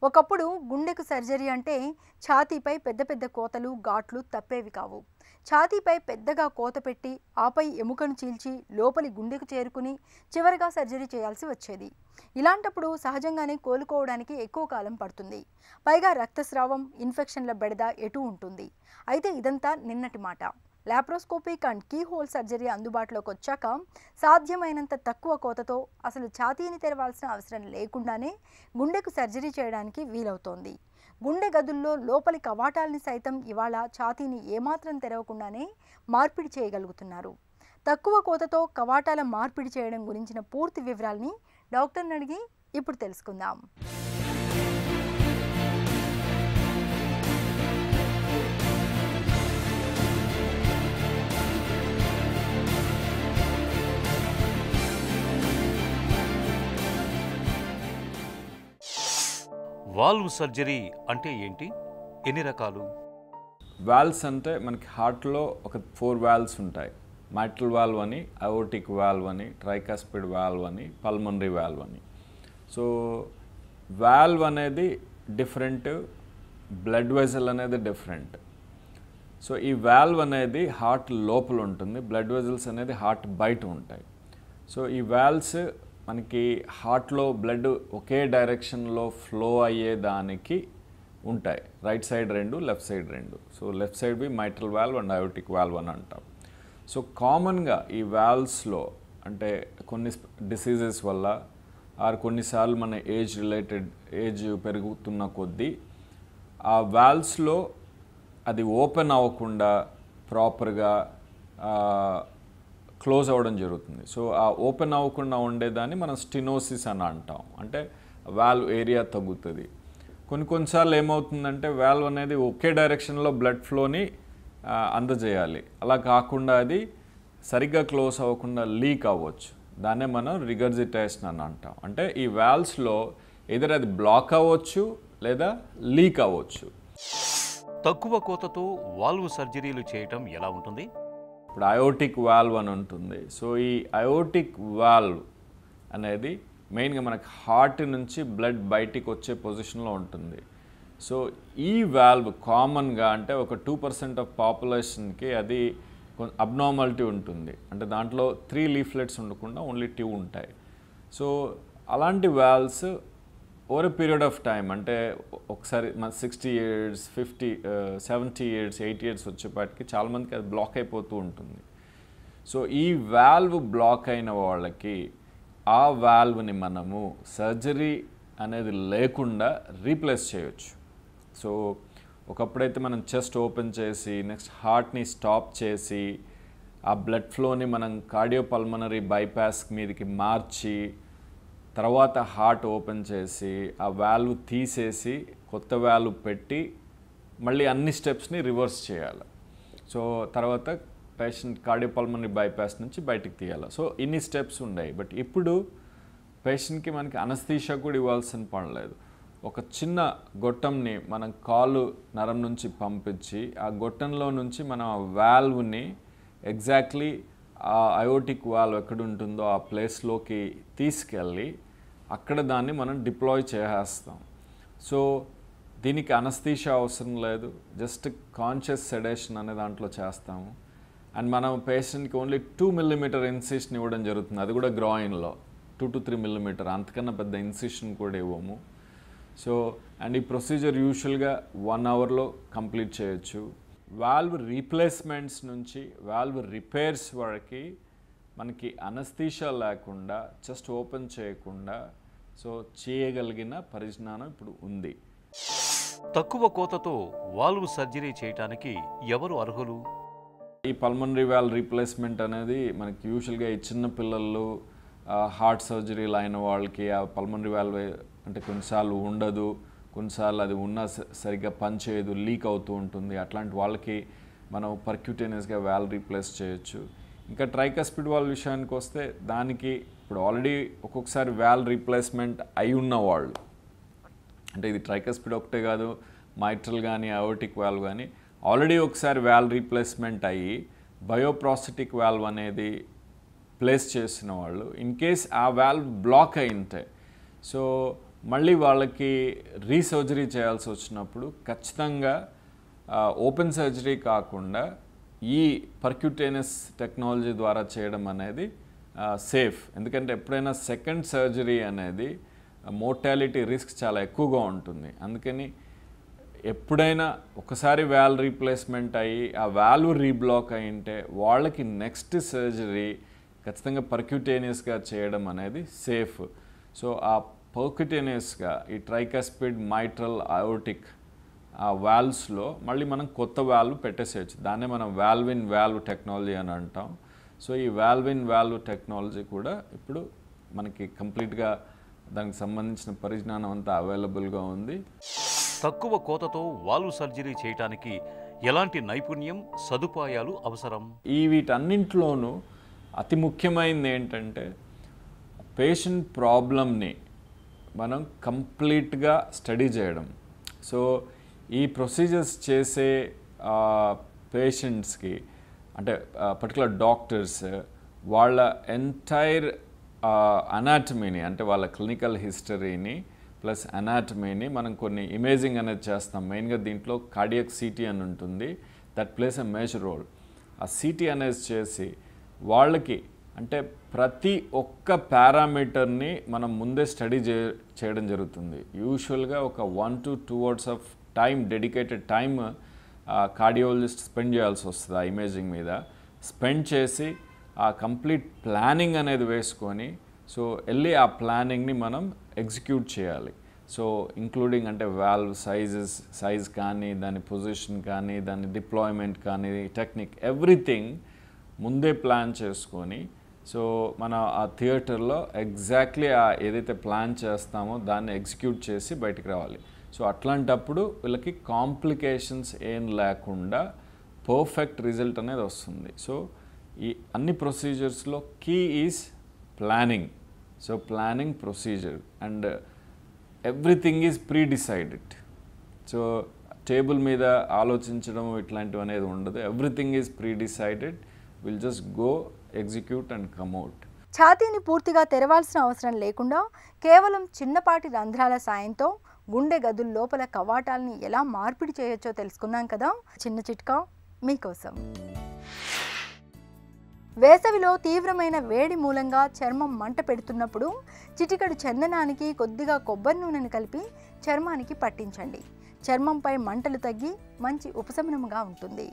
ఒకప్పుడు గుండెకు సర్జరీ అంటే ఛాతీపై పెద్ద పెద్ద కోతలు ఘాట్లు తప్పేవి కావు. ఛాతీపై పెద్దగా కోత పెట్టి ఆపై ఎముకను చీల్చి లోపలి గుండెకు చేరుకుని చివరగా సర్జరీ చేయాల్సి వచ్చేది. ఇలాంటప్పుడు సహజంగానే కోలుకోవడానికి ఎక్కువ కాలం పడుతుంది. పైగా రక్తస్రావం, ఇన్ఫెక్షన్ల బెడద ఎటూ ఉంటుంది. అయితే ఇదంతా నిన్నటి మాట. Laparoscopic and keyhole surgery అందుబాటులోకి వచ్చాక సాధ్యమైనంత తక్కువ కోతతో అసలు ఛాతీని తెరవాల్సిన అవసరం లేకుండానే గుండెకు సర్జరీ చేయడానికి వీలవుతోంది. గుండె గదుల్లో లోపలి కవాటాలని సైతం ఇవాళ ఛాతీని ఏమాత్రం తెరవకుండానే మార్పిడి చేయగలుగుతున్నారు. తక్కువ కోతతో కవాటాల మార్పిడి చేయడం గురించిన పూర్తి వివరాల్ని డాక్టర్ని అడిగి ఇప్పుడు తెలుసుకుందాం. వాల్వ్ సర్జరీ అంటే ఏంటి? ఎన్ని రకాలు? వాల్వ్స్ అంటే మనకి హార్ట్లో ఒక 4 వాల్వ్స్ ఉంటాయి. మైట్రల్ వాల్వ్ అని, అయోటిక్ వాల్వ్ అని, ట్రైకాస్పిడ్ వాల్వ్ అని, పల్మనరీ వాల్వ్ అని. సో వాల్వ్ అనేది డిఫరెంట్, బ్లడ్ వెజల్ అనేది డిఫరెంట్. సో ఈ వాల్వ్ అనేది హార్ట్ లోపల ఉంటుంది, బ్లడ్ వెజల్స్ అనేది హార్ట్ బయట ఉంటాయి. సో ఈ వాల్వ్స్ మనకి హార్ట్లో బ్లడ్ ఒకే డైరెక్షన్లో ఫ్లో అయ్యేదానికి ఉంటాయి. Right side 2, left side 2. So left side be mitral valve and aortic valve అని అంటాం. సో కామన్గా ఈ వాల్వ్స్లో అంటే కొన్ని డిసీజెస్ వల్ల కొన్నిసార్లు మన ఏజ్ పెరుగుతున్న కొద్దీ ఆ వాల్వ్స్లో అది ఓపెన్ అవ్వకుండా ప్రాపర్గా క్లోజ్ అవ్వడం జరుగుతుంది. సో ఆ ఓపెన్ అవ్వకుండా ఉండేదాన్ని మనం స్టినోసిస్ అని అంటాం. అంటే వాల్వ్ ఏరియా తగ్గుతుంది. కొన్నిసార్లు ఏమవుతుందంటే వాల్వ్ అనేది ఒకే డైరెక్షన్లో బ్లడ్ ఫ్లోని అందజేయాలి. అలా కాకుండా అది సరిగ్గా క్లోజ్ అవ్వకుండా లీక్ అవ్వచ్చు. దాన్నే మనం రిగర్జిటేషన్ అని అంటాం. అంటే ఈ వాల్వ్స్లో ఎదురు అది బ్లాక్ అవ్వచ్చు లేదా లీక్ అవ్వచ్చు. తక్కువ కోతతో వాల్వ్ సర్జరీలు చేయటం ఎలా ఉంటుంది? ఇప్పుడు అయోటిక్ వాల్వ్ అని ఉంటుంది. సో ఈ అయోటిక్ వాల్వ్ అనేది మెయిన్గా మనకు హార్ట్ నుంచి బ్లడ్ బయటికి వచ్చే పొజిషన్లో ఉంటుంది. సో ఈ వాల్వ్ కామన్గా అంటే ఒక 2% ఆఫ్ పాపులేషన్కి అది అబ్నార్మాలిటీ ఉంటుంది. అంటే దాంట్లో 3 లీఫ్లెట్స్ ఉండకుండా ఓన్లీ 2 ఉంటాయి. సో అలాంటి valves over a period of time అంటే ఒకసారి మన 60 years, 50, 70 years, 80 years వచ్చేపాటికి చాలామందికి అది బ్లాక్ అయిపోతూ ఉంటుంది. సో ఈ వాల్వ్ బ్లాక్ అయిన వాళ్ళకి ఆ వాల్వ్ని మనము సర్జరీ అనేది లేకుండా రీప్లేస్ చేయొచ్చు. సో ఒకప్పుడైతే మనం చెస్ట్ ఓపెన్ చేసి నెక్స్ట్ హార్ట్ని స్టాప్ చేసి ఆ బ్లడ్ ఫ్లోని మనం కార్డియోపల్మనరీ బైపాస్ మీదకి మార్చి తర్వాత హార్ట్ ఓపెన్ చేసి ఆ వాల్వ్ తీసేసి కొత్త వాల్వ్ పెట్టి మళ్ళీ అన్ని స్టెప్స్ని రివర్స్ చేయాలి. సో తర్వాత పేషెంట్ కార్డియోపల్మనరీ బైపాస్ నుంచి బయటికి తీయాలి. సో ఇన్ని స్టెప్స్ ఉన్నాయి. బట్ ఇప్పుడు పేషెంట్కి మనకి అనస్థీషియా కూడా ఇవ్వాల్సిన పడలేదు. ఒక చిన్న గొట్టంని మనం కాలు నరం నుంచి పంపించి ఆ గొట్టంలో నుంచి మనం ఆ వాల్వ్ని ఎగ్జాక్ట్లీ ఆ అయోటిక్ వాల్వ్ ఎక్కడ ఉంటుందో ఆ ప్లేస్లోకి తీసుకెళ్ళి అక్కడ దాన్ని మనం డిప్లాయ్ చేసేస్తాం. సో దీనికి అనస్థీషియా అవసరం లేదు, జస్ట్ కాన్షియస్ సెడేషన్ అనే దాంట్లో చేస్తాము. అండ్ మనం పేషెంట్కి ఓన్లీ 2 millimeter ఇన్సిషన్ ఇవ్వడం జరుగుతుంది. అది కూడా గ్రాయిన్లో 2 to 3 millimeter, అంతకన్నా పెద్ద ఇన్సిషన్ కూడా ఇవ్వము. సో అండ్ ఈ ప్రొసీజర్ యూజువల్గా 1 hourలో కంప్లీట్ చేయొచ్చు. వాల్వ్ రీప్లేస్మెంట్స్ నుంచి వాల్వ్ రిపేర్స్ వరకు మనకి అనస్థీషియా లేకుండా జస్ట్ ఓపెన్ చేయకుండా సో చేయగలిగిన పరిజ్ఞానం ఇప్పుడు ఉంది. తక్కువ కోతతో వాల్వ్ సర్జరీ చేయటానికి ఎవరు అర్హులు? ఈ పల్మనరీ వాల్వ్ రీప్లేస్మెంట్ అనేది మనకి యూజువల్గా ఈ చిన్న పిల్లలు హార్ట్ సర్జరీలు అయిన వాళ్ళకి ఆ పల్మనరీ వాల్వ్ అంటే కొన్నిసార్లు ఉండదు, కొన్నిసార్లు అది ఉన్నా సరిగ్గా పనిచేయదు, లీక్ అవుతూ ఉంటుంది. అట్లాంటి వాళ్ళకి మనం పర్క్యూటేనియస్గా వాల్వ్ రీప్లేస్ చేయొచ్చు. ఇంకా ట్రైకాస్పిడ్ వాల్వ్ విషయానికి వస్తే దానికి ఇప్పుడు ఆల్రెడీ ఒక్కొక్కసారి వాల్వ్ రీప్లేస్మెంట్ అయి ఉన్నవాళ్ళు, అంటే ఇది ట్రైకాస్పిడ్ ఒకటే కాదు, మైట్రల్ కానీ అయోటిక్ వాల్వ్ కానీ ఆల్రెడీ ఒకసారి వాల్వ్ రీప్లేస్మెంట్ అయ్యి బయోప్రాస్థెటిక్ వాల్వ్ అనేది ప్లేస్ చేసిన వాళ్ళు ఇన్ కేస్ ఆ వాల్వ్ బ్లాక్ అయి ఉంటే సో మళ్ళీ వాళ్ళకి రీసర్జరీ చేయాల్సి వచ్చినప్పుడు ఖచ్చితంగా ఓపెన్ సర్జరీ కాకుండా ఈ పర్క్యూటేనియస్ టెక్నాలజీ ద్వారా చేయడం అనేది సేఫ్. ఎందుకంటే ఎప్పుడైనా సెకండ్ సర్జరీ అనేది మోర్టాలిటీ రిస్క్ చాలా ఎక్కువగా ఉంటుంది. అందుకని ఎప్పుడైనా ఒకసారి వాల్వ్ రీప్లేస్మెంట్ అయ్యి ఆ వాల్వ్ రీబ్లాక్ అయ్యింటే వాళ్ళకి నెక్స్ట్ సర్జరీ ఖచ్చితంగా పర్క్యూటేనియస్గా చేయడం అనేది సేఫ్. సో ఆ పర్క్యూటేనియస్గా ఈ ట్రైకస్పిడ్ మైట్రల్ అయోటిక్ ఆ వాల్వ్స్లో మళ్ళీ మనం కొత్త వాల్వ్ పెట్టేసేయచ్చు. దాన్నే మనం వాల్వ్ ఇన్ వాల్వ్ టెక్నాలజీ అని అంటాం. సో ఈ వాల్వ్ ఇన్ వాల్వ్ టెక్నాలజీ కూడా ఇప్పుడు మనకి కంప్లీట్గా దానికి సంబంధించిన పరిజ్ఞానం అంతా అవైలబుల్గా ఉంది. తక్కువ కోతతో వాల్వ్ సర్జరీ చేయడానికి ఎలాంటి నైపుణ్యం, సదుపాయాలు అవసరం? వీటన్నింటిలోనూ అతి ముఖ్యమైనది ఏంటంటే పేషెంట్ ప్రాబ్లమ్ని మనం కంప్లీట్గా స్టడీ చేయడం. సో ఈ ప్రొసీజర్స్ చేసే పేషెంట్స్కి అంటే పర్టికులర్ డాక్టర్స్ వాళ్ళ ఎంటైర్ అనాటమీని అంటే వాళ్ళ క్లినికల్ హిస్టరీని ప్లస్ అనాటమీని మనం కొన్ని ఇమేజింగ్ అనేది చేస్తాం. మెయిన్గా దీంట్లో కార్డియాక్ సిటీ అని ఉంటుంది. That plays a major role. ఆ సిటీ అనేది చేసి వాళ్ళకి అంటే ప్రతి ఒక్క పారామీటర్ని మనం ముందే స్టడీ చేయడం జరుగుతుంది. యూజువల్గా ఒక 1 to 2 hours of time, dedicated time cardiologist spend చేయాల్సి వస్తుంది ఆ ఇమేజింగ్ మీద. స్పెండ్ చేసి ఆ కంప్లీట్ ప్లానింగ్ అనేది వేసుకొని సో వెళ్ళి ఆ ప్లానింగ్ని మనం ఎగ్జిక్యూట్ చేయాలి. సో ఇంక్లూడింగ్ అంటే వాల్వ్ సైజ్ కానీ, దాని పొజిషన్ కానీ, దాని డిప్లాయ్మెంట్ కానీ, టెక్నిక్ ఎవ్రీథింగ్ ముందే ప్లాన్ చేసుకొని సో మన ఆ థియేటర్లో ఎగ్జాక్ట్లీ ఏదైతే ప్లాన్ చేస్తామో దాన్ని ఎగ్జిక్యూట్ చేసి బయటికి రావాలి. సో అట్లాంటప్పుడు వీళ్ళకి కాంప్లికేషన్స్ ఏం లేకుండా పర్ఫెక్ట్ రిజల్ట్ అనేది వస్తుంది. సో ఈ అన్ని ప్రొసీజర్స్లో key is planning. So planning procedure and everything is pre decided. So table మీద ఆలోచించడం ఇట్లాంటివి అనేది ఉండదు. Everything is pre decided. Will just go execute and come out. ఛాతీని పూర్తిగా తెరవాల్సిన అవసరం లేకుండా కేవలం చిన్నపాటి రంధ్రాల సాయంతో గుండె గదుల లోపల కవాటాలని ఎలా మార్పిడి చేయొచ్చో తెలుసుకున్నాం కదా. చిన్న చిట్కా మీకోసం. వేసవిలో తీవ్రమైన వేడి మూలంగా చర్మం మంట పెడుతున్నప్పుడు చిటికెడు చందనానికి కొద్దిగా కొబ్బరి నూనెను కలిపి చర్మానికి పట్టించండి. చర్మంపై మంటలు తగ్గి మంచి ఉపశమనముగా ఉంటుంది.